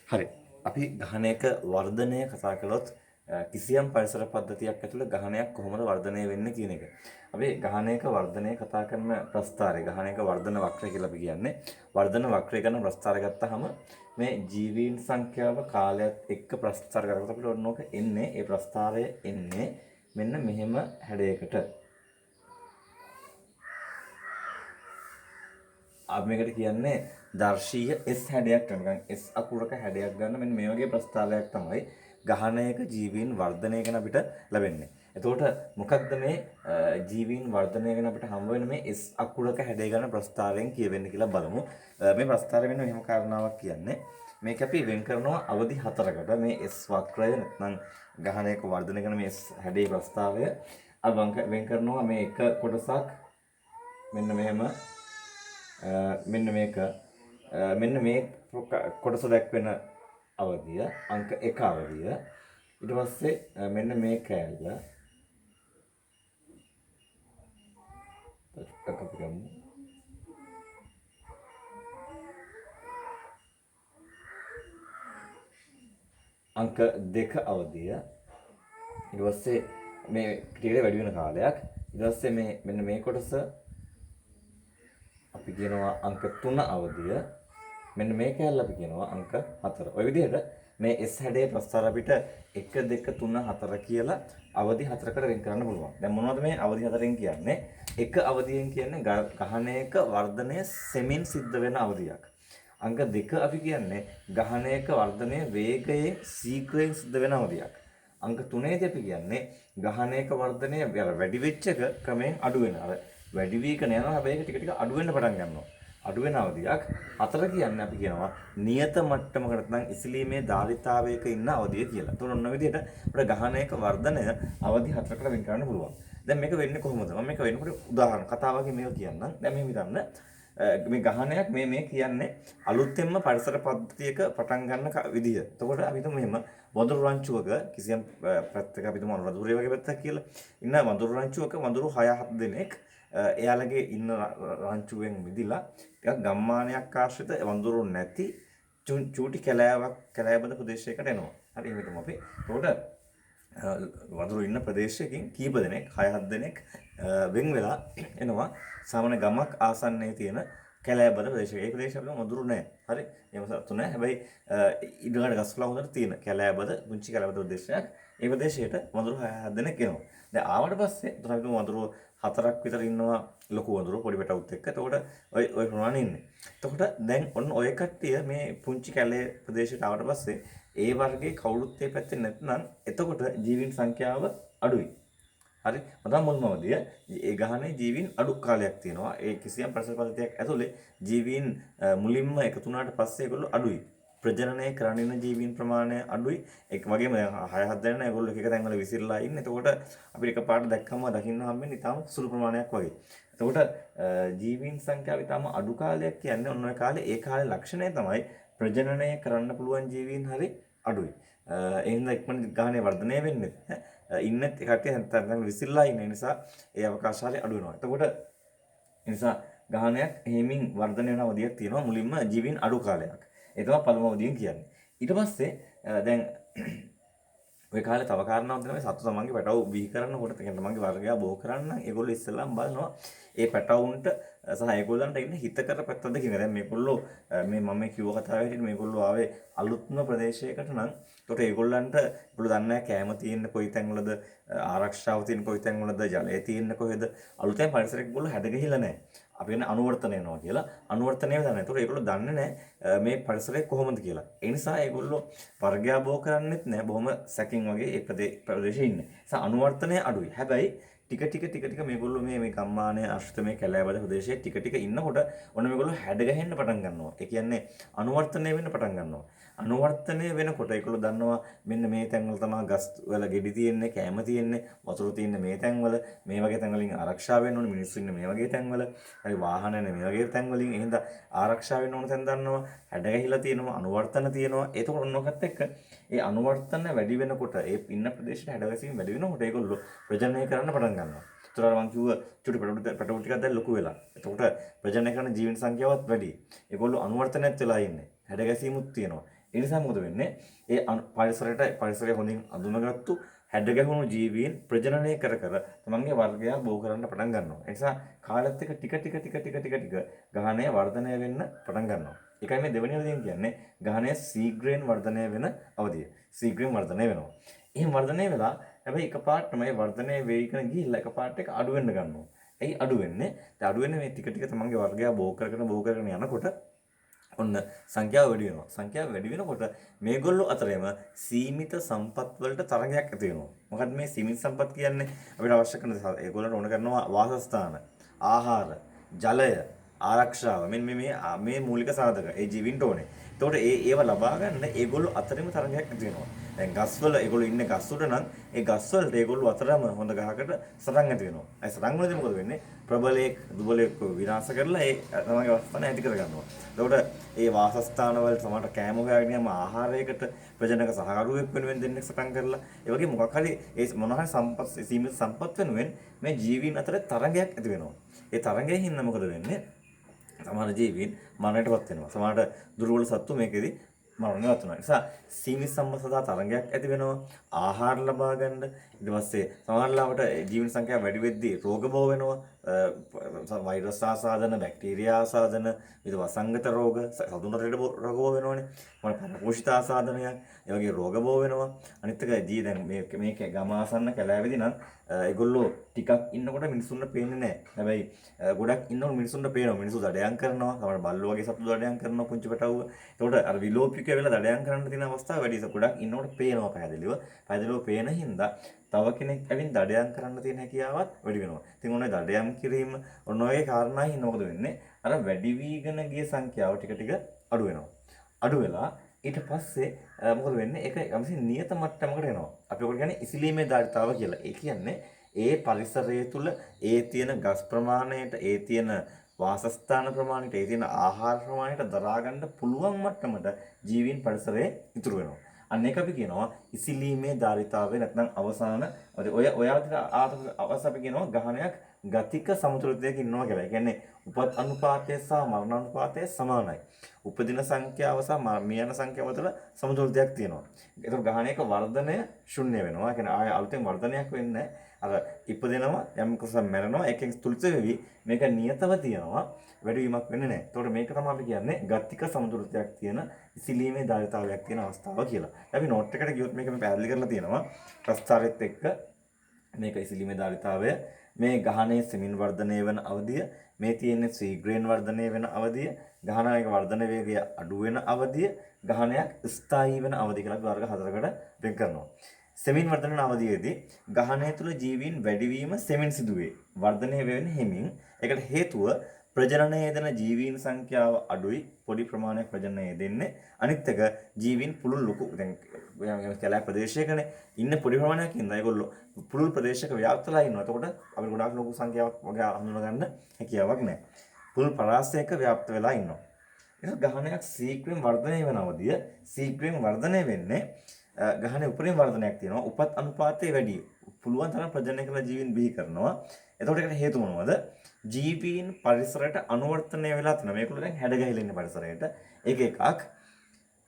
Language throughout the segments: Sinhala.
හරි. අපි ගහනයක වර්ධනය කතා කළොත් කිසියම් පරිසර පද්ධතියක් ඇතුළේ ගහනයක් කොහොමද වර්ධනය වෙන්නේ කියන එක. අපි ගහනයක වර්ධනය කතා කරන ප්‍රස්ථාරය ගහනයක වර්ධන වක්‍රය කියලා අපි කියන්නේ. වර්ධන වක්‍රය ගැන ප්‍රස්ථාරය ගත්තාම මේ ජීවීන් සංඛ්‍යාව කාලයත් එක්ක ප්‍රස්ථාර කරකට අපිට ඕනෝක එන්නේ ඒ ප්‍රස්ථාරය එන්නේ මෙන්න මෙහෙම හැඩයකට. අපි මේකට කියන්නේ දර්ශීය S හැඩයක් ගන්න. S අකුරක හැඩයක් ගන්න මෙන්න මේ වගේ ප්‍රස්තාවයක් තමයි ගහනයක ජීවීන් වර්ධනය ගැන අපිට ලැබෙන්නේ. එතකොට මොකක්ද මේ ජීවීන් වර්ධනය ගැන අපිට හම්බ වෙන මේ S අකුරක හැඩය ගන්න ප්‍රස්තාවයෙන් කියවෙන්නේ කියලා බලමු. මේ ප්‍රස්තාවය වෙන මෙහෙම කාරණාවක් කියන්නේ මේක අපි වෙන් කරනවා අවධි 4කට. මේ S වක්‍රය නැත්නම් ගහනයක වර්ධනය ගැන මේ S හැඩේ ප්‍රස්තාවය අපි වෙන් කරනවා මේ එක කොටසක් මෙන්න මෙහෙම මෙන්න මේක මෙන්න මේ කොටස දැක්වෙන අවධිය අංක 1 අවධිය ඊට පස්සේ මෙන්න මේ කෑල්ල අපි ගමු අංක 2 අවධිය ඊට පස්සේ මේ ටිකට වැඩි වෙන කාලයක් ඊට පස්සේ මේ මෙන්න මේ කොටස අපි කියනවා අංක 3 අවධිය මෙන්න මේ කැලල අපි කියනවා අංක 4. ඔය විදිහට මේ S හැඩයේ ප්‍රස්ථාර අපිට 1 2 3 4 කියලා අවධි 4කට වෙන් කරන්න පුළුවන්. දැන් මොනවද මේ අවධි 4ෙන් කියන්නේ? එක අවධියෙන් කියන්නේ ගහනයක වර්ධනය සෙමින් සිද්ධ වෙන අවධියක්. අංක 2 අපි කියන්නේ ගහනයක වර්ධනය වේගයෙන් ශීඝ්‍රයෙන් සිද්ධ වෙන අවධියක්. අංක 3ේදී අපි කියන්නේ ගහනයක වර්ධනය වැඩි වෙච්ච එක ක්‍රමයෙන් අඩු වෙන. අර වැඩි වීගෙන යනවා හැබැයි ටික ටික අඩු වෙන්න පටන් ගන්නවා. අඩු වෙන අවධියක්. 4 කියන්නේ අපි කියනවා නියත මට්ටමකට නැත්නම් ඉසිලීමේ ධාරිතාවයක ඉන්න අවධිය කියලා. එතකොට ඔන්න විදිහට අපිට ගහනයක වර්ධනය අවධි 4කට වෙන් කරන්න පුළුවන්. දැන් මේක වෙන්නේ කොහොමද? මම මේක වෙන්නකොට උදාහරණ කතාවකින් මේක කියන්නම්. දැන් මෙහෙම හිතන්න. මේ ගහනයක් මේ කියන්නේ අලුතෙන්ම පරිසර පද්ධතියක පටන් ගන්න විදිය. එතකොට අපි හිතමු මෙහෙම වඳුරු රංචුවක කිසියම් පැත්තක අපි හිතමු වඳුරේ වගේ පැත්තක් කියලා. ඉන්න වඳුරු රංචුවක වඳුරු 6-7 දෙනෙක් එයාලගේ ඉන්න රංචුවෙන් මිදිලා ටිකක් ගම්මානයක් ආශ්‍රිත වඳුරු නැති චූටි කැලෑබඳ ප්‍රදේශයකට එනවා. හරි එහෙම හිතමු අපි. එතකොට වඳුරු ඉන්න ප්‍රදේශයකින් කීප දෙනෙක් 6-7 දෙනෙක් වෙන් වෙලා එනවා සාමාන්‍ය ගමක් ආසන්නයේ තියෙන කැලෑබඳ ප්‍රදේශයක. ඒ ප්‍රදේශය අපිට වඳුරු නැහැ. හරි. එහෙම සතු නැහැ. හැබැයි ඉඩකට ගස්ලා හොඳට තියෙන කැලෑබඳ පුංචි කැලෑබඳ ප්‍රදේශයක්. ඒ ප්‍රදේශයට වඳුරු 6-7 දෙනෙක් එනවා. දැන් ආවට පස්සේ එතන අපි වඳුරු 4ක් විතර ඉන්නවා ලොකු වඳුරු පොඩි පැටවුත් එක්ක. එතකොට ඔය ප්‍රමාණය ඉන්නේ. එතකොට දැන් ඔන්න ඔය කට්ටිය මේ පුංචි කැලේ ප්‍රදේශයට ආවට පස්සේ ඒ වර්ගයේ කවුරුත් ඒ පැත්තේ නැත්නම් එතකොට ජීවීන් සංඛ්‍යාව අඩුයි. හරි. මතම මුල්ම අවධිය ඒ ගහනේ ජීවීන් අඩු කාලයක් තියෙනවා. ඒ කිසියම් පරිසර පද්ධතියක් ඇතුලේ ජීවීන් මුලින්ම එකතු වුණාට පස්සේ ඒගොල්ලෝ අඩුයි. ප්‍රජනනය කරන ජීවීන් ප්‍රමාණය අඩුයි. ඒක වගේම 6-7 දෙනා ඒගොල්ලෝ එක තැන්වල විසිරලා ඉන්නේ. එතකොට අපිට එකපාරට දැක්කම දකින්න හම්බෙන්නේ ඊටම සුළු ප්‍රමාණයක් වගේ. එතකොට ජීවීන් සංඛ්‍යාව ඊටම අඩු කාලයක් කියන්නේ ඔන්න ඔය කාලේ ඒ කාලේ ලක්ෂණය තමයි ප්‍රජනනය කරන්න පුළුවන් ජීවීන් හරි අඩුයි. ඒ හින්දා ඉක්මනට ගහනේ වර්ධනය වෙන්නේ නැහැ. ඉන්නත් කට්ටිය නැත්නම් විසිරලා ඉන්න නිසා ඒ අවකාශාලය අඩු වෙනවා. එතකොට ඒ නිසා ගහනයක් එහෙමින් වර්ධනය වෙන අවධියක් තියෙනවා මුලින්ම ජීවීන් අඩු කාලයක්. ඒ තමයි පළමුව අවධියෙන් කියන්නේ. ඊට පස්සේ දැන් ඔය කාලේ තව කාරණාවක් තමයි සතු තමන්ගේ පැටව බිහි කරනකොට කියන්නේ තමන්ගේ වර්ගය බෝ කරන්න ඒගොල්ලෝ ඉස්සෙල්ලාම බලනවා ඒ පැටවුන්ට සහ ඒගොල්ලන්ට ඉන්න හිතකර පැත්තද කියන. දැන් මේගොල්ලෝ මම කිව්ව කතාවේ හැටියට මේගොල්ලෝ ආවේ අලුත්ම ප්‍රදේශයකට නම් ඒකට ඒගොල්ලන්ට දන්නේ කෑම තියෙන කොයි තැන්වලද ආරක්ෂාව තියෙන කොයි තැන්වලද ජලය තියෙන කොහෙද අලුතෙන් පරිසරයක ඒගොල්ලෝ හැඩ ගිහිලා නැහැ. අපි කියන්නේ අනුවර්තනය වෙනවා කියලා. අනුවර්තනය වෙනවා. ඒතකොට ඒගොල්ලෝ දන්නේ නැහැ මේ පරිසරය කොහොමද කියලා. ඒ නිසා ඒගොල්ලෝ වර්ගයාභෝ කරන්නෙත් නැහැ. බොහොම සැකින් වගේ ඒ ප්‍රදේශයේ ඉන්නේ. ඒ නිසා අනුවර්තනය අඩුයි. හැබැයි ටික මේගොල්ලෝ මේ ගම්මානය ආශ්‍රිත මේ කැලෑබද ප්‍රදේශයේ ටික ඉන්නකොට ඔන්න මේගොල්ලෝ හැඩ ගැහෙන්න පටන් ගන්නවා. ඒ කියන්නේ අනුවර්තනය වෙන්න පටන් ගන්නවා. අනුවර්තනය වෙනකොට ඒගොල්ලෝ දන්නවා මෙන්න මේ තැන්වල තමයි ගස් වල ගෙඩි තියෙන්නේ, කැම තියෙන්නේ, වතුර තියෙන්නේ මේ තැන්වල, මේ වගේ තැන්වලින් ආරක්ෂා වෙන්න ඕනේ. මිනිස්සු ඉන්නේ මේ වගේ තැන්වල. හරි වාහන නැහැ මේ වගේ තැන්වලින්. එහෙනම් ආරක්ෂා වෙන්න ඕන තැන් දන්නවා. හැඩ ගැහිලා තියෙනවා, අනුවර්තන තියෙනවා. ඒතකොට ඔන්නෝකත් එක්ක ඒ අනුවර්තන වැඩි වෙනකොට ඒ ඉන්න ප්‍රදේශයට හැඩ ගැසීම වැඩි වෙනකොට ඒගොල්ලෝ ප්‍රජනනය කරන්න පටන් ගන්නවා. ඒතර මම කිව්ව චුටි පැටවු ටිකක් දැන් ලොකු වෙලා. එතකොට ප්‍රජනනය කරන ජීවීන් සංඛ්‍යාවත් වැඩි. ඒගොල්ලෝ අනුවර්තනයත් වෙලා ඉන්නේ. හැඩ ගැසීමුත් තියෙනවා. ඒ නිසා මොකද වෙන්නේ? ඒ පරිසරය හොඳින් අඳුනගත්තු හැඩ ගැහුණු ජීවීන් ප්‍රජනනය කර කර තමන්ගේ වර්ගය බෝ කරන්න පටන් ගන්නවා. ඒ නිසා කාලෙත් එක්ක ටික ගහණය වර්ධනය වෙන්න පටන් ගන්නවා. ඒකයි මේ දෙවෙනි අවධියෙන් කියන්නේ ගහණය ශීඝ්‍රයෙන් වර්ධනය වෙන අවධිය. ශීඝ්‍රයෙන් වර්ධනය වෙනවා. එහෙම වර්ධනය වෙලා හැබැයි එකපාරටම මේ වර්ධනය වෙයිකන ගිහිල්ලා එකපාරට එක අඩු වෙන්න ගන්නවා. ඇයි අඩු වෙන්නේ? ඒ අඩු වෙන්නේ මේ ටික තමන්ගේ වර්ගය බෝ කරගෙන යනකොට ඔන්න සංඛ්‍යාව වැඩි වෙනවා. සංඛ්‍යාව වැඩි වෙනකොට මේගොල්ලෝ අතරේම සීමිත සම්පත් වලට තරගයක් ඇති වෙනවා. මොකද මේ සීමිත සම්පත් කියන්නේ අපිට අවශ්‍ය කරන ඒගොල්ලන්ට ඕන කරනවා වාසස්ථාන, ආහාර, ජලය, ආරක්ෂාව. මෙන්න මේ මූලික සාධක ඒ ජීවින්ට ඕනේ. එතකොට ඒව ලබා ගන්න ඒගොල්ලෝ අතරේම තරගයක් ඇති වෙනවා. දැන් ගස්වල ඒගොල්ලෝ ඉන්නේ ගස් උඩ නම් ඒ ගස් වලට ඒගොල්ලෝ අතරම හොඳ ගහකට සටන් ඇති වෙනවා. ඒ සටන් වලදී මොකද වෙන්නේ? ප්‍රබලයෙක් දුබලයෙක් විනාශ කරලා ඒ තමන්ගේ වාසස්ථාන ඇති කර ගන්නවා. එතකොට ඒ වාසස්ථාන වල සමහරට කෑම හොයාගෙන යම ආහාරයකට ප්‍රජනක සහකරුවෙක් වෙනුවෙන් දෙන්නෙක් සටන් කරලා ඒ වගේ මොකක් හරි ඒ මොන හරි සම්පත් සීමිත සම්පත් වෙනුවෙන් මේ ජීවීන් අතර තරගයක් ඇති වෙනවා. ඒ තරගයෙන් හින්දා මොකද වෙන්නේ? සමහර ජීවීන් මරණයටපත් වෙනවා. සමහරට දුර්වල සත්තු මේකෙදි මරණයටපත් වෙනවා. ඒ නිසා සීමිත සම්පත් සඳහා තරගයක් ඇති වෙනවා. ආහාර ලබා ගන්න. ඊට පස්සේ සමහර ලාවට ජීවීන් සංඛ්‍යාව වැඩි වෙද්දී රෝග බෝ වෙනවා. වෛරස් ආසාදන, බැක්ටීරියා ආසාදන, විවිධ වසංගත රෝග, සතුන්ට රෝග බෝ වෙනවනේ. මොන පරපෝෂිත ආසාදනයක්, ඒ වගේ රෝග බෝ වෙනවා. අනිත් එක දැන් මේක ගම ආසන්න කැලෑවේදී නම් ඒගොල්ලෝ ටිකක් ඉන්නකොට මිනිසුන්ට පේන්නේ නැහැ. හැබැයි ගොඩක් ඉන්නකොට මිනිසුන්ට පේනවා. මිනිස්සු දඩයන් කරනවා. තමයි බල්ලෝ වගේ සත්තු දඩයන් කරනවා පුංචි පැටවුව. ඒකට අර විලෝපික වෙලා දඩයන් කරන්න තියෙන අවස්ථාව වැඩි. ඒක ගොඩක් ඉන්නකොට පේනවා පැහැදිලිව. පැහැදිලිව පේන හින්දා තව කෙනෙක් ඇවිත් දඩයන් කරන්න තියෙන හැකියාවත් වැඩි වෙනවා. ඉතින් ඔන්න දඩයන් කිරීම ඔන්න ඔය කාරණා හින්දා මොකද වෙන්නේ? අර වැඩි වීගෙන ගිය සංඛ්‍යාව ටික අඩු වෙනවා. අඩු වෙලා ඊට පස්සේ මොකද වෙන්නේ? ඒක යම්සි නියත මට්ටමකට එනවා. අපි ඔකට කියන්නේ ඉසිලීමේ ධාරිතාව කියලා. ඒ කියන්නේ ඒ පරිසරය තුල ඒ තියෙන ගස් ප්‍රමාණයට, ඒ තියෙන වාසස්ථාන ප්‍රමාණයට, ඒ තියෙන ආහාර ප්‍රමාණයට දරා ගන්න පුළුවන් මට්ටමට ජීවීන් පරිසරයේ ඉතුරු වෙනවා. අන්න ඒක අපි කියනවා ඉසිලීමේ ධාරිතාවය නැත්නම් අවසාන ඔය අවස්ථාව අපි කියනවා ගහණයක් ගතික සමතුලිතයක ඉන්නවා කියලා. ඒ කියන්නේ උපත් අනුපාතය සහ මරණ අනුපාතය සමානයි. උපදින සංඛ්‍යාව සහ මියන සංඛ්‍යාව අතර සමතුලිතයක් තියෙනවා. ඒතකොට ගහණයක වර්ධනය ශුන්‍ය වෙනවා. ඒ කියන්නේ ආය අලුතෙන් වර්ධනයක් වෙන්නේ අර ඉපදෙනවා යම් කොටසක් මැරෙනවා එකෙන් තුලිත වෙවි මේක නියතව තියෙනවා වැඩිවීමක් වෙන්නේ නැහැ. ඒතකොට මේක තමයි අපි කියන්නේ ගතික සමතුලිතයක් තියෙන ඉසිලීමේ ධාරිතාවයක් තියෙන අවස්ථාව කියලා. අපි නෝට් එකට ගියොත් මේක මේ පැහැදිලි කරලා තියෙනවා. ප්‍රස්තාරෙත් එක්ක මේක ඉසිලීමේ ධාරිතාවය මේ ගහණයේ සෙමින් වර්ධනය වෙන අවධිය මේ තියෙන්නේ ශීඝ්‍රයෙන් වර්ධනය වෙන අවධිය ගහණයක වර්ධන වේගය අඩු වෙන අවධිය ගහණයක් ස්ථායී වෙන අවධිය කියලා අපි වර්ග හතරකට වෙන් කරනවා. සෙමින් වර්ධන අවධියේදී ගහණය තුල ජීවීන් වැඩිවීම සෙමින් සිදුවේ. වර්ධනය වෙන්නේ හිමින්. ඒකට හේතුව ප්‍රජනනය යෙදෙන ජීවීන් සංඛ්‍යාව අඩුයි. පොඩි ප්‍රමාණයක් ප්‍රජනනය යෙදෙන්නේ. අනිත් එක ජීවීන් පුළුල් ලොකු දැන් කැලෑ ප්‍රදේශයකනේ ඉන්න පොඩි ප්‍රමාණයක් ඉඳලා ඒගොල්ලෝ පුළුල් ප්‍රදේශයක ව්‍යාප්තලා ඉන්නවා. එතකොට අපිට ගොඩාක් ලොකු සංඛ්‍යාවක් වගේ හඳුනා ගන්න හැකියාවක් නැහැ. පුළුල් පරාසයක ව්‍යාප්ත වෙලා ඉන්නවා. ඒක ගහණයක් ශීඝ්‍රයෙන් වර්ධනය වෙන අවධිය ශීඝ්‍රයෙන් වර්ධනය වෙන්නේ ගහණයේ උපරිම වර්ධනයක් තියෙනවා. උපත් අනුපාතය වැඩි. පුළුවන් තරම් ප්‍රජනනය කරන ජීවීන් බිහි කරනවා. එතකොට ඒකට හේතුව මොනවද? ජීවීන් පරිසරයට අනුවර්තනය වෙලා තියෙනවා. මේගොල්ලෝ දැන් හැඩ ගැහිලා ඉන්නේ පරිසරයට. ඒක එකක්.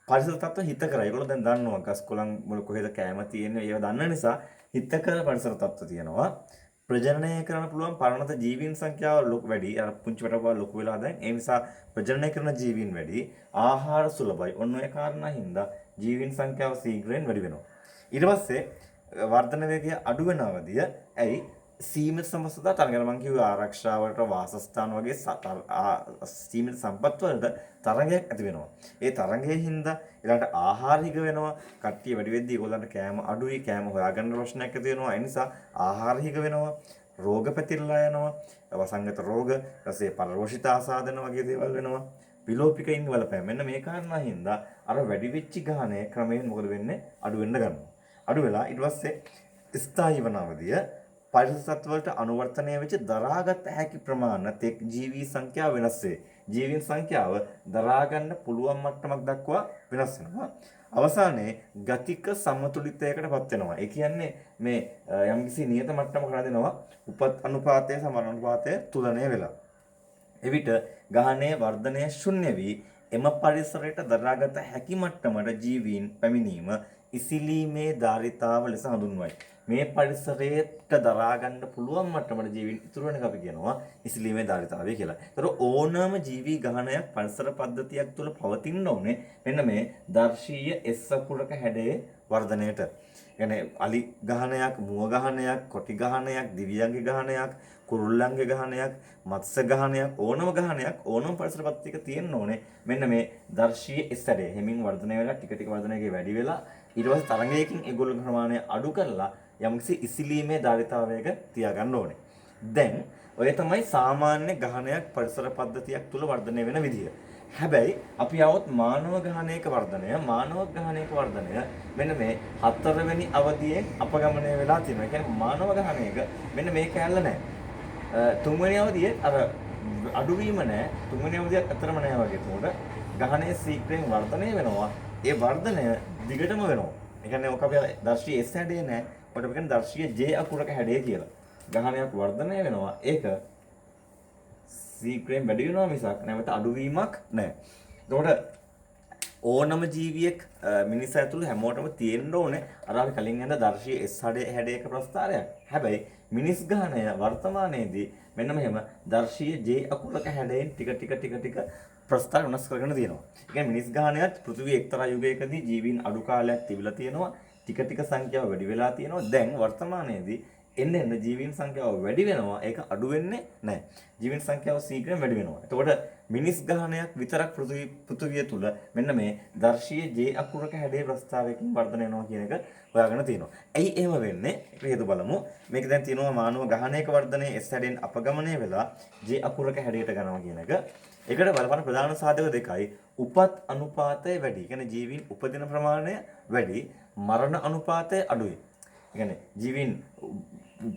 පරිසර තත්ත්ව හිතකර. ඒගොල්ලෝ දැන් දන්නවා ගස් කොළන් වල කොහෙද කැම තියෙන්නේ. ඒව දන්න නිසා හිතකර පරිසර තත්ත්ව තියෙනවා. ප්‍රජනනය කරන්න පුළුවන් පරණත ජීවීන් සංඛ්‍යාව ලොකු වැඩි. අර පුංචි පැටවුවා ලොකු වෙලා දැන් ඒ නිසා ප්‍රජනනය කරන ජීවීන් වැඩි. ආහාර සුලභයි. ඔන්න ඔය කාරණා හින්දා ජීවීන් සංඛ්‍යාව ශීඝ්‍රයෙන් වැඩි වෙනවා. ඊට පස්සේ වර්ධන වේගය අඩු වෙන අවධිය ඇයි සීමිත සම්පත්තා තරගන මං කිව්වේ ආරක්ෂාවට වාසස්ථාන වගේ සීමිත සම්පත් වලට තරගයක් ඇති වෙනවා. ඒ තරගයේ හින්දා ඊළඟට ආහාර හිග වෙනවා. කට්ටිය වැඩි වෙද්දී ඒගොල්ලන්ට කෑම අඩුයි. කෑම හොයාගන්න ප්‍රශ්නයක් ඇති වෙනවා. ඒ නිසා ආහාර හිග වෙනවා. රෝග පැතිරලා යනවා. වසංගත රෝග, ඊපස්සේ පරෝෂිත ආසාදන වගේ දේවල් වෙනවා. විලෝපිකයින් වලපෑම. මෙන්න මේ කාරණා හින්දා අර වැඩි වෙච්ච ගානේ ක්‍රමයෙන් මොකද වෙන්නේ? අඩු වෙන්න ගන්නවා. අඩු වෙලා ඊට පස්සේ ස්ථායී වන අවධිය පරිසර වලට අනුවර්තනය වෙච්ච දරාගත හැකි ප්‍රමාණ තෙක් ජීවී සංඛ්‍යාව වෙනස් වේ. ජීවීන් සංඛ්‍යාව දරා ගන්න පුළුවන් මට්ටමක් දක්වා වෙනස් වෙනවා. අවසානයේ ගතික සමතුලිතයකටපත් වෙනවා. ඒ කියන්නේ මේ යම්කිසි නියත මට්ටමක රැඳෙනවා. උපත් අනුපාතය සමාන අනුපාතය තුලණය වෙලා. එවිට ගහණයේ වර්ධනය ශුන්‍ය වී එම පරිසරයට දරාගත හැකි මට්ටමට ජීවීන් පැමිණීම ඉසිලීමේ ධාරිතාව ලෙස හඳුන්වයි. මේ පරිසරයට දරා ගන්න පුළුවන් මට්ටමට ජීවීන් ඉතුරු වෙන එක අපි කියනවා ඉසිලීමේ ධාරිතාවය කියලා. ඒතර ඕනෑම ජීවී ගහණයක් පරිසර පද්ධතියක් තුළ පවතින්න ඕනේ මෙන්න මේ දර්ශීය S අකුරක හැඩයේ වර්ධනයට. කියන්නේ අලි ගහණයක්, මුව ගහණයක්, කොටි ගහණයක්, දිව්‍යංග ගහණයක්, කුරුල්ලන්ගේ ගහණයක්, මත්ස්‍ය ගහණයක්, ඕනම ගහණයක් ඕනම පරිසර පද්ධතියක තියෙන්න ඕනේ මෙන්න මේ දර්ශීය S හැඩය. හිමින් වර්ධනය වෙලා ටික ටික වර්ධනයගේ වැඩි වෙලා ඊට පස්සේ තරංගයකින් ඒගොල්ලෝගේ ප්‍රමාණය අඩු කරලා යම්කිසි ඉසිලීමේ ධාරිතාවයක තියාගන්න ඕනේ. දැන් ඔය තමයි සාමාන්‍ය ගහණයක් පරිසර පද්ධතියක් තුල වර්ධනය වෙන විදිය. හැබැයි අපි આવොත් මානව ගහණයක වර්ධනය මෙන්න මේ හතරවෙනි අවධියෙන් අපගමනය වෙලා තියෙනවා. ඒ කියන්නේ මානව ගහණයක මෙන්න මේ කැලල නැහැ. තුන්වෙනි අවධියේ අර අඩුවීම නැහැ. තුන්වෙනි අවධියක් අතරම නැහැ වගේ. ඒකට ගහණයේ ශීඝ්‍රයෙන් වර්ධනය වෙනවා. ඒ වර්ධනය දිගටම වෙනවා. ඒ කියන්නේ ඔක අපි දර්ශීය S හැඩය නැහැ. ඔකට අපි කියන්නේ දර්ශීය J අකුරක හැඩය කියලා. ගහණයක් වර්ධනය වෙනවා. ඒක ශීඝ්‍රයෙන් වැඩි වෙනවා මිසක් නැවත අඩුවීමක් නැහැ. එතකොට ඕනම ජීවියෙක් මිනිසා ඇතුළු හැමෝටම තියෙන්න ඕනේ අර අපි කලින් යන දර්ශීය S හැඩයක ප්‍රස්ථාරයක්. හැබැයි මිනිස් ගහණය වර්තමානයේදී මෙන්න මෙහෙම දර්ශීය J අකුරක හැඩයෙන් ටික ප්‍රස්ථාර වෙනස් කරගෙන තියෙනවා. ඒ කියන්නේ මිනිස් ගහණයත් පෘථිවිය එක්තරා යුගයකදී ජීවීන් අඩු කාලයක් තිබිලා තියෙනවා. ටික සංඛ්‍යාව වැඩි වෙලා තියෙනවා. දැන් වර්තමානයේදී එන්න ජීවීන් සංඛ්‍යාව වැඩි වෙනවා. ඒක අඩු වෙන්නේ නැහැ. ජීවීන් සංඛ්‍යාව ශීඝ්‍රයෙන් වැඩි වෙනවා. එතකොට මිනිස් ගහණයක් විතරක් පෘථිවිය තුල මෙන්න මේ දර්ශීය J අකුරක හැඩයේ ප්‍රස්ථාරයකින් වර්ධනය වෙනවා කියන එක හොයාගෙන තියෙනවා. ඇයි එහෙම වෙන්නේ? ඒක හේතු බලමු. මේක දැන් තියෙනවා මානව ගහණයක වර්ධනයේ S හැඩයෙන් අපගමනය වෙලා J අකුරක හැඩයට ගන්නවා කියන එක. ඒකට බලපාන ප්‍රධාන සාධක දෙකයි. උපත් අනුපාතය වැඩි. කියන්නේ ජීවීන් උපදින ප්‍රමාණය වැඩි, මරණ අනුපාතය අඩුයි. කියන්නේ ජීවීන්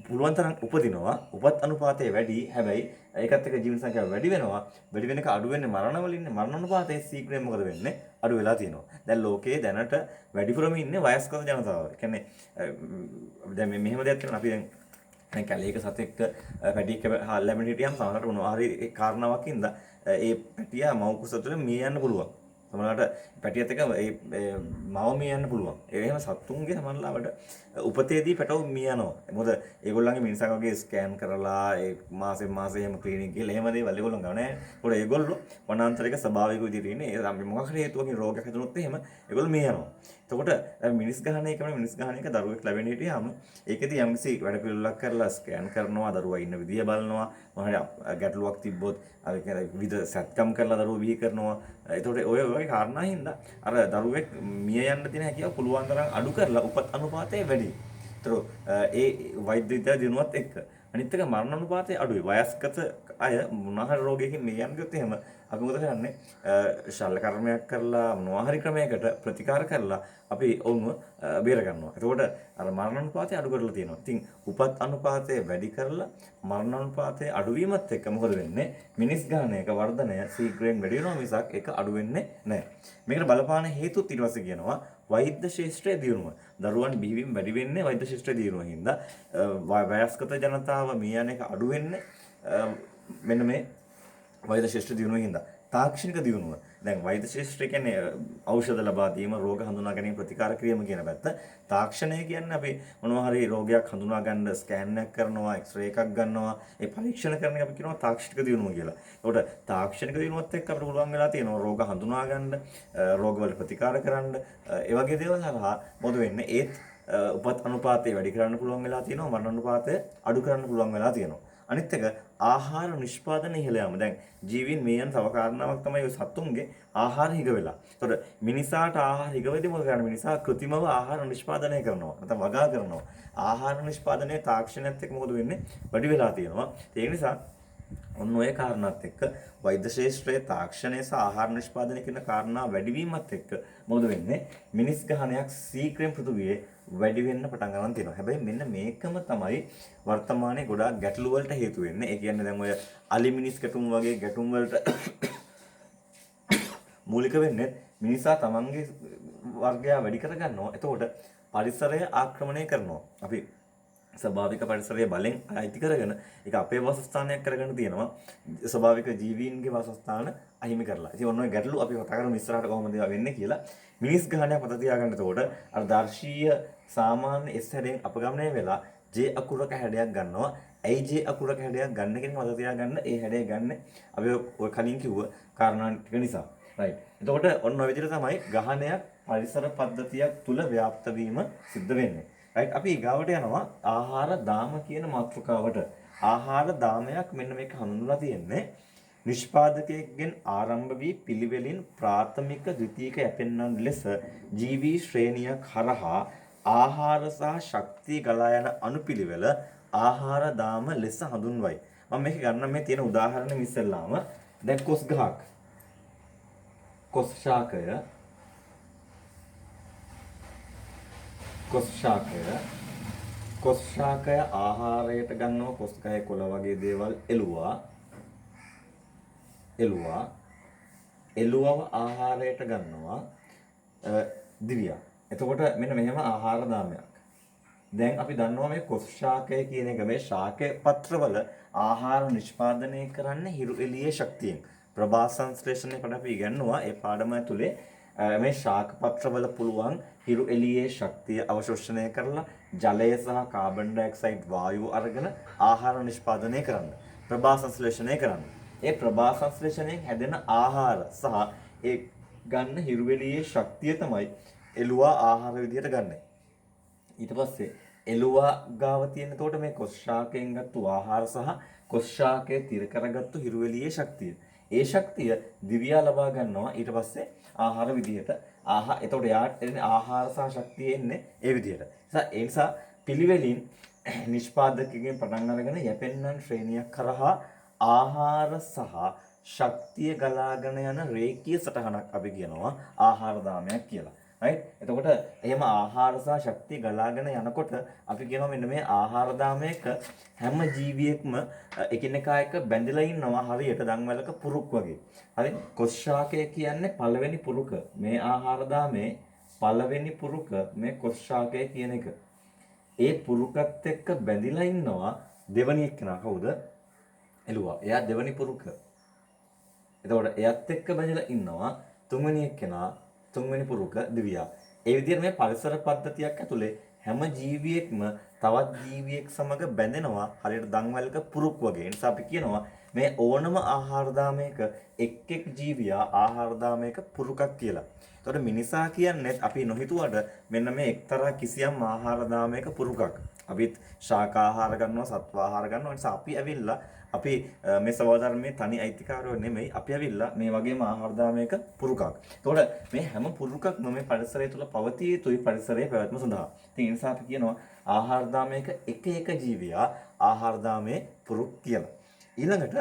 පුළුවන් තරම් උපදිනවා, උපත් අනුපාතය වැඩි. හැබැයි ඒකත් එක්ක ජීවන සංඛ්‍යාව වැඩි වෙනවා. වැඩි වෙන එක අඩු වෙන්නේ මරණ වලින්. මරණ අනුපාතය ශීඝ්‍රයෙන් මොකද වෙන්නේ? අඩු වෙලා තියෙනවා. දැන් ලෝකයේ දැනට වැඩිපුරම ඉන්නේ වයස්ක ජනතාව. කියන්නේ දැන් මෙහෙම දෙයක් කරන අපි දැන් කැලේක සතෙක්ට පැටියෙක් ලැබෙන හිටියම සමහරවිට මොනවා හරි කාරණාවක් ඉඳලා ඒ පැටියා මව් කුස තුළ මිය යන්න පුළුවන්. සමහරවිට පැටියත් එක්ක ඒ මව මිය යන්න පුළුවන්. ඒ එහෙම සතුන්ගේ සමහරවිට උපතේදී පැටව මිය යනවා. මොකද ඒගොල්ලන්ගේ මිනිසාක වගේ ස්කෑන් කරලා ඒ මාසෙන් මාසෙ එහෙම ක්ලිනික් ගිහලා එහෙම දේවල් ඒගොල්ලන් ගන්න නැහැ. ඒගොල්ලෝ ඒගොල්ලෝ වනාන්තරික ස්වභාවික විදිහට ඉන්නේ. ඒ මොකක් හරි හේතුවකින් රෝගයක් හැදුනොත් එහෙම ඒගොල්ලෝ මිය යනවා. එතකොට මිනිස් ගහණය කරන මිනිස් ගහණයක දරුවෙක් ලැබෙන හිටියාම ඒකෙදි යම්කිසි වැඩ පිළිවෙලක් කරලා ස්කෑන් කරනවා, දරුවා ඉන්න විදිය බලනවා, මොහොත ගැටලුවක් තිබ්බොත් අර විවිධ සැත්කම් කරලා දරුවෝ බිහි කරනවා. එතකොට ඔය වගේ කාරණා හින්දා අර දරුවෙක් මිය යන්න තියෙන හැකියාව පුළුවන් තරම් අඩු කරලා උපත් අනුපාතය වැඩි. ඒතර ඒ වෛද්‍ය විද්‍යාව දිනුවත් එක්ක අනිත් එක මරණ අනුපාතය අඩුයි. වයස්ගත අය මොනවා හරි රෝගයකින් මිය යන්න ගියොත් එහෙම අපි මොකද කරන්නේ? ශල්‍ය කර්මයක් කරලා මොනවා හරි ක්‍රමයකට ප්‍රතිකාර කරලා අපි ඔවුන්ව බේර ගන්නවා. එතකොට අර මරණ අනුපාතය අඩු කරලා තියෙනවා. ඉතින් උපත් අනුපාතය වැඩි කරලා මරණ අනුපාතය අඩු වීමත් එක්ක මොකද වෙන්නේ? මිනිස් ගණනයක වර්ධනය ශීඝ්‍රයෙන් වැඩි වෙනවා මිසක් ඒක අඩු වෙන්නේ නැහැ. මේකට බලපාන හේතුත් ඊට පස්සේ කියනවා වෛද්‍ය ශාස්ත්‍රයේ දියුණුව. දරුවන් බිහිවීම වැඩි වෙන්නේ වෛද්‍ය ශාස්ත්‍රයේ දියුණුව හින්දා. වයස්ගත ජනතාව මිය යන එක අඩු වෙන්නේ මෙන්න මේ වෛද්‍ය ශාස්ත්‍ර දියුණුව හින්දා. තාක්ෂණික දියුණුව. දැන් වෛද්‍ය ශාස්ත්‍රය කියන්නේ ඖෂධ ලබා දීම, රෝග හඳුනා ගැනීම, ප්‍රතිකාර කිරීම කියන පැත්ත. තාක්ෂණය කියන්නේ අපි මොනවා හරි රෝගයක් හඳුනා ගන්න ස්කෑන් එකක් කරනවා, එක්ස්රේ එකක් ගන්නවා, ඒ පරීක්ෂණ කරන එක අපි කියනවා තාක්ෂණික දියුණුව කියලා. ඒකට තාක්ෂණික දියුණුවත් එක්ක අපිට පුළුවන් වෙලා තියෙනවා රෝග හඳුනා ගන්න, රෝගවල ප්‍රතිකාර කරන්න, ඒ වගේ දේවල් හරහා මොකද වෙන්නේ? ඒත් උපත් අනුපාතය වැඩි කරන්න පුළුවන් වෙලා තියෙනවා, මරණ අනුපාතය අඩු කරන්න පුළුවන් වෙලා තියෙනවා. අනිත් එක ආහාර නිෂ්පාදනය ඉහළ යාම. දැන් ජීවීන් මේ යන තව කාරණාවක් තමයි ඔය සතුන්ගේ ආහාර හිග වෙලා. ඒතකොට මිනිසාට ආහාර හිග වෙද්දී මොකද කරන්නේ? මිනිසා કૃතිමව ආහාර නිෂ්පාදනය කරනවා. නැත්නම් වගා කරනවා. ආහාර නිෂ්පාදනයේ තාක්ෂණයත් එක්ක මොකද වෙන්නේ? වැඩි වෙලා තියෙනවා. ඒ නිසා ඔන්න ඔය කාරණාත් එක්ක වෛද්‍ය ශාස්ත්‍රයේ තාක්ෂණය සහ ආහාර නිෂ්පාදනය කියන කාරණා වැඩිවීමත් එක්ක මොකද වෙන්නේ? මිනිස් ගහණයක් ශීඝ්‍රයෙන් පෘථුවියේ වැඩි වෙන්න පටන් ගන්න තියෙනවා. හැබැයි මෙන්න මේකම තමයි වර්තමානයේ ගොඩාක් ගැටලු වලට හේතු වෙන්නේ. ඒ කියන්නේ දැන් ඔය අලි මිනිස් ගැටුම් වගේ ගැටුම් වලට මූලික වෙන්නේ මිනිසා තමන්ගේ වර්ගය වැඩි කර ගන්නවා. එතකොට පරිසරය ආක්‍රමණය කරනවා. අපි ස්වභාවික පරිසරයේ බලෙන් අයිති කරගෙන ඒක අපේ වාසස්ථානයක් කරගෙන තියෙනවා. ස්වභාවික ජීවීන්ගේ වාසස්ථාන අහිමි කරලා. ඉතින් ඔන්න ඔය ගැටලු අපි කතා කරමු ඉස්සරහට කොහොමද ඒවා වෙන්නේ කියලා. මිනිස් ගහණයක් මත තියාගන්න. එතකොට අර දර්ශීය සාමාන්‍ය S හැඩයෙන් අපගමනය වෙලා J අකුරක හැඩයක් ගන්නවා. ඇයි J අකුරක හැඩයක් ගන්න කියන මත තියාගන්න. ඒ හැඩය ගන්න අපි ඔය කලින් කිව්ව කාරණා ටික නිසා. right. එතකොට ඔන්න ඔය විදිහට තමයි ගහණයක් පරිසර පද්ධතියක් තුල ව්‍යාප්ත වීම සිද්ධ වෙන්නේ. right. අපි ඊගාවට යනවා ආහාර දාම කියන මාතෘකාවට. ආහාර දාමයක් මෙන්න මේක හඳුන්වලා තියෙන්නේ නිෂ්පාදකයෙක්ගෙන් ආරම්භ වී පිළිවෙලින් ප්‍රාථමික ද්විතීයික යැපෙන්නන් ලෙස ජීවී ශ්‍රේණියක් හරහා ආහාර සහ ශක්තිය ගලා යන අනුපිළිවෙල ආහාර දාම ලෙස හඳුන්වයි. මම මේක ගන්න මේ තියෙන උදාහරණෙ ඉස්සෙල්ලාම දැන් කොස් ගහක් කොස් ශාකය කොස් ශාකය ආහාරයට ගන්නවා. කොස් ගහේ කොළ වගේ දේවල් එළුවව ආහාරයට ගන්නවා දිවියා. එතකොට මෙන්න මෙහෙම ආහාර දාමයක්. දැන් අපි දන්නවා මේ කොස් ශාකය කියන එක මේ ශාකය පත්‍රවල ආහාර නිෂ්පාදනය කරන්නේ හිරු එළියේ ශක්තියෙන්. ප්‍රභා සංශ්ලේෂණයකට අපි ඉගෙනුවා ඒ පාඩම ඇතුලේ මේ ශාක පත්‍රවල පුළුවන් හිරු එළියේ ශක්තිය අවශෝෂණය කරලා ජලය සහ කාබන් ඩයොක්සයිඩ් වායුව අරගෙන ආහාර නිෂ්පාදනය කරන්න. ප්‍රභා සංශ්ලේෂණය කරන්න. ඒ ප්‍රභා සංශ්ලේෂණයෙන් හැදෙන ආහාර සහ ඒ ගන්න හිරු එළියේ ශක්තිය තමයි එළුවා ආහාර විදියට ගන්න. ඊට පස්සේ එළුවා ගාව තියෙන කොට මේ කොස් ශාකයෙන් ගත්තු ආහාර සහ කොස් ශාකයේ තිර කරගත්තු හිරු එළියේ ශක්තිය. ඒ ශක්තිය දිවියා ලබා ගන්නවා ඊට පස්සේ ආහාර විදියට. එතකොට යාට එන්නේ ආහාර සහ ශක්තිය එන්නේ ඒ විදියට. ඒ නිසා පිළිවෙලින් නිෂ්පාදකයෙන් පටන් අරගෙන යැපෙන්නන් ශ්‍රේණියක් කරහා ආහාර සහ ශක්තිය ගලාගෙන යන රේඛීය සටහනක් අපි කියනවා ආහාර දාමයක් කියලා. right. එතකොට එහෙම ආහාර සහ ශක්තිය ගලාගෙන යනකොට අපි කියනවා මෙන්න මේ ආහාර දාමයක හැම ජීවියෙක්ම එකිනෙකා එක්ක බැඳලා ඉන්නවා හරියට දන්වැලක පුරුක් වගේ. හරි. කොස් ශාකය කියන්නේ පළවෙනි පුරුක. මේ ආහාර දාමේ පළවෙනි පුරුක මේ කොස් ශාකය කියන එක. ඒ පුරුකත් එක්ක බැඳලා ඉන්නවා දෙවනි එක්කෙනා කවුද? එළුවා. එයා දෙවනි පුරුක. එතකොට එයත් එක්ක බැඳලා ඉන්නවා තුන්වෙනි එක්කෙනා තුන්වෙනි පුරුක දිවියා. ඒ විදිහට මේ පරිසර පද්ධතියක් ඇතුලේ හැම ජීවියෙක්ම තවත් ජීවියෙක් සමග බැඳෙනවා හරියට දන්වැලක පුරුක් වගේ. ඒ නිසා අපි කියනවා මේ ඕනම ආහාර දාමයක එක් ජීවියා ආහාර දාමයක පුරුකක් කියලා. එතකොට මිනිසා කියන්නේ අපි නොහිතුවට මෙන්න මේ එක්තරා කිසියම් ආහාර දාමයක පුරුකක්. අපිත් ශාකාහාර ගන්නවා, සත්වාහාර ගන්නවා. ඒ නිසා අපි ඇවිල්ලා අපි මේ සමාජධර්මයේ තනි අයිතිකාරයෝ නෙමෙයි. අපි ඇවිල්ලා මේ වගේම ආහාර දාමයක පුරුකක්. එතකොට මේ හැම පුරුකක්ම මේ පරිසරය තුළ පවතිය යුතුයි පරිසරයේ පැවැත්ම සඳහා. ඉතින් ඒ නිසා අපි කියනවා ආහාර දාමයක එක ජීවියා ආහාර දාමයේ පුරුක් කියලා. ඊළඟට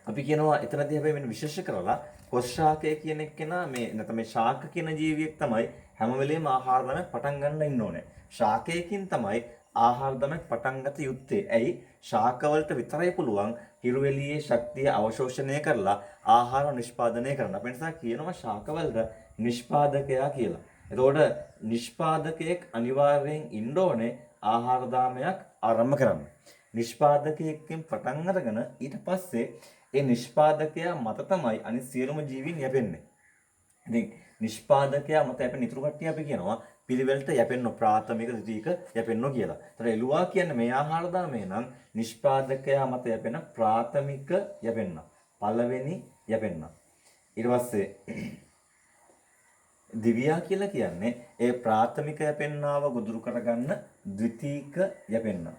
අපි කියනවා එතනදී හැබැයි මෙන්න විශේෂ කරලා කොස් ශාකය කියන එක්කෙනා මේ නැත්නම් මේ ශාක කියන ජීවියෙක් තමයි හැම වෙලේම ආහාර දාමයක් පටන් ගන්න ඉන්න ඕනේ. ශාකයකින් තමයි ආහාර දාමයක් පටන් ගත යුත්තේ. ඇයි? ශාකවලට විතරයි පුළුවන් හිරු එළියේ ශක්තිය අවශෝෂණය කරලා ආහාර නිෂ්පාදනය කරන්න. අපේ නිසා කියනවා ශාකවලට නිෂ්පාදකයා කියලා. එතකොට නිෂ්පාදකයෙක් අනිවාර්යෙන් ඉන්න ඕනේ ආහාර දාමයක් ආරම්භ කරන්න. නිෂ්පාදකයෙක්ගෙන් පටන් අරගෙන ඊට පස්සේ ඒ නිෂ්පාදකයා මත තමයි අනිත් සියලුම ජීවීන් යැපෙන්නේ. ඉතින් නිෂ්පාදකයා මත යැපෙන ඉතුරු කට්ටිය අපි කියනවා පිළිවෙලට යැපෙන්න ප්‍රාථමික ද්විතීයික යැපෙන්න කියලා. ඒතර එළුවා කියන්නේ මේ ආහාර දාමේ නම් නිෂ්පාදකයා මත යැපෙන ප්‍රාථමික යැපෙන්න. පළවෙනි යැපෙන්න. ඊට පස්සේ දිවියා කියලා කියන්නේ ඒ ප්‍රාථමික යැපෙන්නාව ගොදුරු කරගන්න ද්විතීයික යැපෙන්න.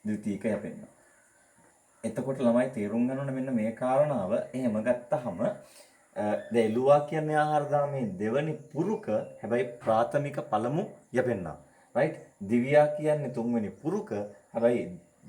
ද්විතීයික යැපෙන්න. එතකොට ළමයි තේරුම් ගන්න ඕනේ මෙන්න මේ කාරණාව. එහෙම ගත්තහම එළුවා කියන්නේ ආහාර දාමේ දෙවනි පුරුක හැබැයි ප්‍රාථමික පළමු යැපෙන්න. right. දිවියා කියන්නේ තුන්වෙනි පුරුක හැබැයි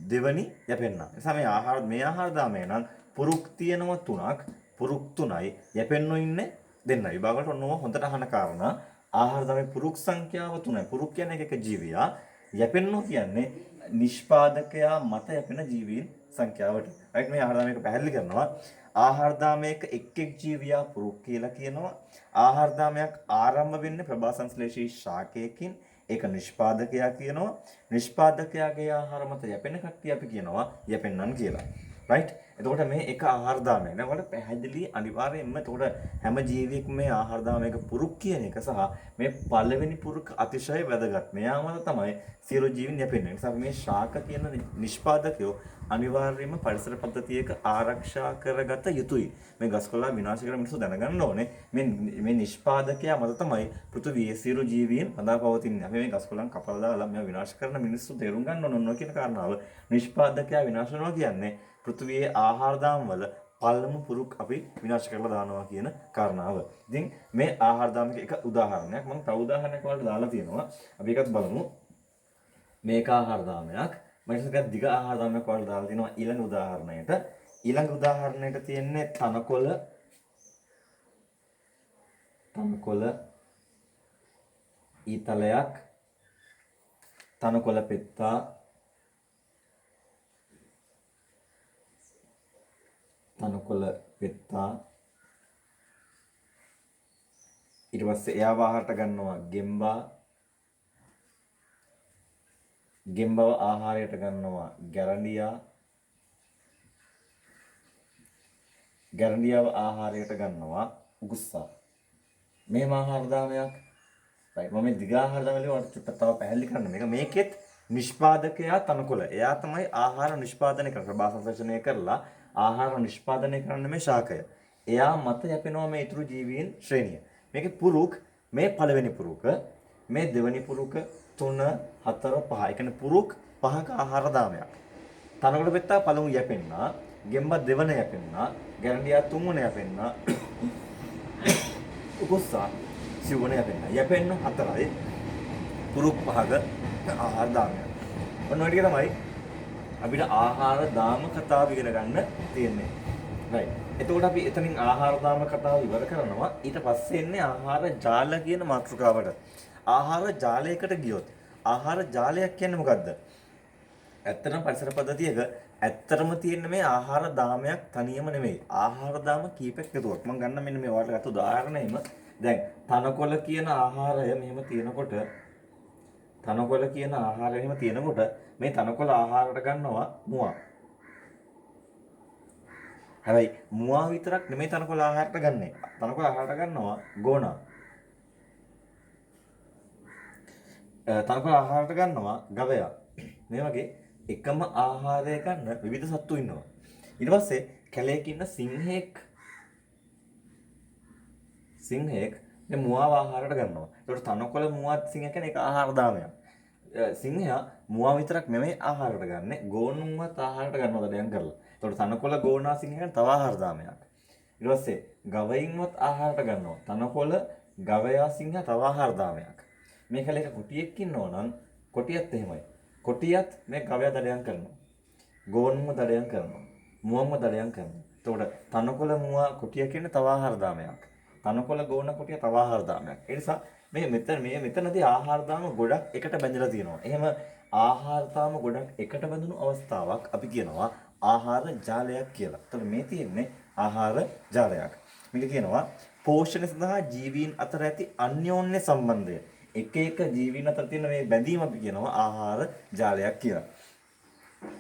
දෙවනි යැපෙන්න. ඒ නිසා මේ ආහාර දාමේ නම් පුරුක් තියෙනවා තුනක්. පුරුක් තුනයි යැපෙන්නෝ ඉන්නේ දෙන්නයි. විභාගවලට ඔන්නෝම හොඳට අහන කාරණා. ආහාර දාමේ පුරුක් සංඛ්‍යාව තුනයි. පුරුක් කියන්නේ එක ජීවියා. යැපෙන්නෝ කියන්නේ නිෂ්පාදකයා මත යැපෙන ජීවීන් සංඛ්‍යාවට. right. මේ ආහාර දාමයක පැහැදිලි කරනවා. ආහාර දාමයක එක් ජීවියා පුරුක් කියලා කියනවා. ආහාර දාමයක් ආරම්භ වෙන්නේ ප්‍රභා සංශ්ලේෂී ශාකයකින්. ඒක නිෂ්පාදකයා කියනවා. නිෂ්පාදකයාගේ ආහාර මත යැපෙන කට්ටිය අපි කියනවා යැපෙන්නන් කියලා. රයිට්? එතකොට මේ එක ආහාර දාමයක්. දැන් ඔයාලට පැහැදිලි අනිවාර්යයෙන්ම එතකොට හැම ජීවියෙක්ම මේ ආහාර දාමයක පුරුක් කියන එක සහ මේ පළවෙනි පුරුක අතිශය වැදගත්. මෙයාම තමයි සියලු ජීවීන් යැපෙන්නේ. ඒ නිසා මේ ශාක කියන නිෂ්පාදකයෝ අනිවාර්යයෙන්ම පරිසර පද්ධතියක ආරක්ෂා කරගත යුතුයි. මේ ගස්කොළා විනාශ කරන මිනිස්සු දැනගන්න ඕනේ. මේ නිෂ්පාදකයා මත තමයි පෘථිවියේ සියලු ජීවීන් හදා පවතින්නේ. අපි මේ ගස්කොළන් කපලා දාලා මේවා විනාශ කරන මිනිස්සු තේරුම් ගන්න ඕන කියන කාරණාව. නිෂ්පාදකයා විනාශ කරනවා කියන්නේ පෘථිවියේ ආහාර දාම වල පළමු පුරුක් අපි විනාශ කරලා දානවා කියන කාරණාව. ඉතින් මේ ආහාර දාමක එක උදාහරණයක් මම තව උදාහරණයක් වලට දාලා තියෙනවා. අපි එකත් බලමු. මේක ආහාර දාමයක්. මම හිතක දිග ආහාර දාමයක් වලට දාලා තියෙනවා ඊළඟ උදාහරණයට. ඊළඟ උදාහරණයට තියෙන්නේ තනකොළ ඊතලයක් තනකොළ පෙත්තා ඊට පස්සේ එයාව ආහාරට ගන්නවා ගෙම්බව ආහාරයට ගන්නවා ගැරන්ඩියාව ආහාරයට ගන්නවා උකුස්සා. මේම ආහාර දාමයක්. right මම දිග ආහාර දාමවල වලට චුට්ටක් තව පැහැදිලි කරන්න. මේකෙත් නිෂ්පාදකයා තනකොළ. එයා තමයි ආහාර නිෂ්පාදනය කරන්නේ. ප්‍රභාසංශ්ලේෂණය කරලා ආහාර නිෂ්පාදනය කරන්න මේ ශාකය. එයා මත යැපෙනවා මේ ඊතුරු ජීවීන් ශ්‍රේණිය. මේකේ පුරුක් මේ පළවෙනි පුරුක, මේ දෙවෙනි පුරුක 3 4 5. ඒ කියන්නේ පුරුක් 5ක ආහාර දාමයක්. තනකොළ පෙත්තා පළමු යැපෙන්නා, ගෙම්බා දෙවන යැපෙන්නා, ගැරන්ඩියා තුන්වන යැපෙන්නා, උකුස්සා සිව්වන යැපෙන්නා. යැපෙන්න 4යි පුරුක් 5ක ආහාර දාමයක්. ඔන්න ඔය ටික තමයි අපිට ආහාර දාම කතාව ඉගෙන ගන්න තියෙන්නේ. right. එතකොට අපි එතනින් ආහාර දාම කතාව ඉවර කරනවා. ඊට පස්සේ එන්නේ ආහාර ජාල කියන මාතෘකාවට. ආහාර ජාලයකට ගියොත් ආහාර ජාලයක් කියන්නේ මොකද්ද? ඇත්තටම පරිසර පද්ධතියක ඇත්තටම තියෙන මේ ආහාර දාමයක් තනියම නෙමෙයි. ආහාර දාම කීපයක් එකතුවක්. මම ගන්න මෙන්න මේ ඔයාලට ගත්ත උදාහරණයම දැන් තනකොළ කියන ආහාරය මෙහෙම තියෙනකොට මේ තනකොළ ආහාරයට ගන්නවා මුවා. හැබැයි මුවා විතරක් නෙමෙයි තනකොළ ආහාරයට ගන්නෙ. තනකොළ ආහාරයට ගන්නවා ගෝනා. තනකොළ ආහාරයට ගන්නවා ගවයා. මේ වගේ එකම ආහාරය ගන්න විවිධ සත්තු ඉන්නවා. ඊට පස්සේ කැලේක ඉන්න සිංහෙක් මේ මුවාව ආහාරයට ගන්නවා. ඒකට තනකොළ මුවා සිංහ කියන්නේ ඒක ආහාර දාමයක්. සිංහයා මුවා විතරක් නෙමෙයි ආහාරයට ගන්නෙ. ගෝනුන්වත් ආහාරයට ගන්නවා දඩයන් කරලා. ඒකට තනකොළ ගෝනා සිංහයන් තව ආහාර දාමයක්. ඊට පස්සේ ගවයින්වත් ආහාරයට ගන්නවා. තනකොළ ගවයා සිංහයා තව ආහාර දාමයක්. මේ කැලේක කොටියෙක් ඉන්නවා නම් කොටියත් එහෙමයි. කොටියත් මේ ගවයා දඩයන් කරනවා. ගෝනුන්ව දඩයන් කරනවා. මුවන්ව දඩයන් කරනවා. එතකොට තනකොළ මුවා කොටිය කියන්නේ තව ආහාර දාමයක්. තනකොළ ගෝන කොටිය තව ආහාර දාමයක්. ඒ නිසා මෙතනදී ආහාර දාම ගොඩක් එකට බැඳලා තියෙනවා. එහෙම ආහාර දාම ගොඩක් එකට බැඳුණු අවස්ථාවක් අපි කියනවා ආහාර ජාලයක් කියලා. එතකොට මේ තියෙන්නේ ආහාර ජාලයක්. මේක කියනවා පෝෂණය සඳහා ජීවීන් අතර ඇති අන්‍යෝන්‍ය සම්බන්ධය. එක එක ජීවීන් අතර තියෙන මේ බැඳීම අපි කියනවා ආහාර ජාලයක් කියලා.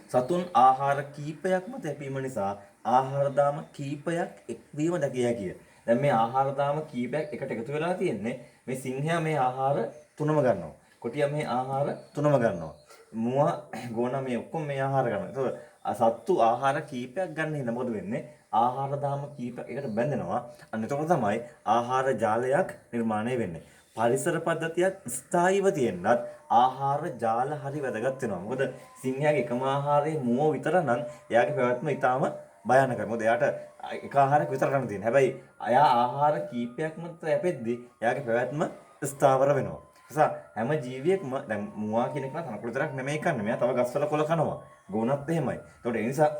සතුන් ආහාර කීපයක් මත යැපීම නිසා ආහාර දාම කීපයක් එක්වීම දැකිය හැකිය. දැන් මේ ආහාර දාම කීපයක් එකට එකතු වෙලා තියෙන්නේ මේ සිංහයා මේ ආහාර තුනම ගන්නවා. කොටියා මේ ආහාර තුනම ගන්නවා. මුවා ගෝනා මේ ඔක්කොම මේ ආහාර ගන්නවා. ඒතකොට සත්තු ආහාර කීපයක් ගන්න හින්දා මොකද වෙන්නේ? ආහාර දාම කීපයක් එකට බැඳෙනවා. අන්න එතකොට තමයි ආහාර ජාලයක් නිර්මාණය වෙන්නේ. පරිසර පද්ධතියක් ස්ථායීව තියෙනත් ආහාර ජාල හරි වැදගත් වෙනවා. මොකද සිංහයාගේ එකම ආහාරයේ මුව විතර නම් එයාගේ පැවැත්ම ඊටාම භයානකයි. මොකද එයාට එක ආහාරයක් විතර ගන්න තියෙනවා. හැබැයි අයා ආහාර කීපයක්ම යැපෙද්දී එයාගේ පැවැත්ම ස්ථාවර වෙනවා. නිසා හැම ජීවියෙක්ම දැන් මුවා කියන එක තනකොළ විතරක් නෙමෙයි කන්නේ. මෙයා තව ගස්වල කොළ කනවා. ගෝනත් එහෙමයි. ඒතකොට ඒ නිසා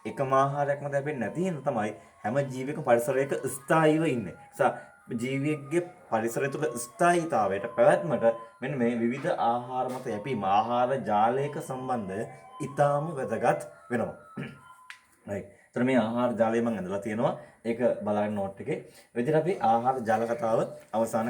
එකම ආහාරයක්ම යැපෙන්නේ නැති හින්දා තමයි හැම ජීවියෙකම පරිසරයක ස්ථායීව ඉන්නේ. නිසා ජීවියෙක්ගේ පරිසරය තුළ ස්ථායීතාවයට පැවැත්මට මෙන්න මේ විවිධ ආහාර මත යැපීම ආහාර ජාලයක සම්බන්ධය ඊටාම වැදගත් වෙනවා. right. එතන මේ ආහාර ජාලය මම ඇඳලා තියෙනවා. ඒක බලන්න නෝට් එකේ. විදිහට අපි ආහාර ජාල කතාව අවසන්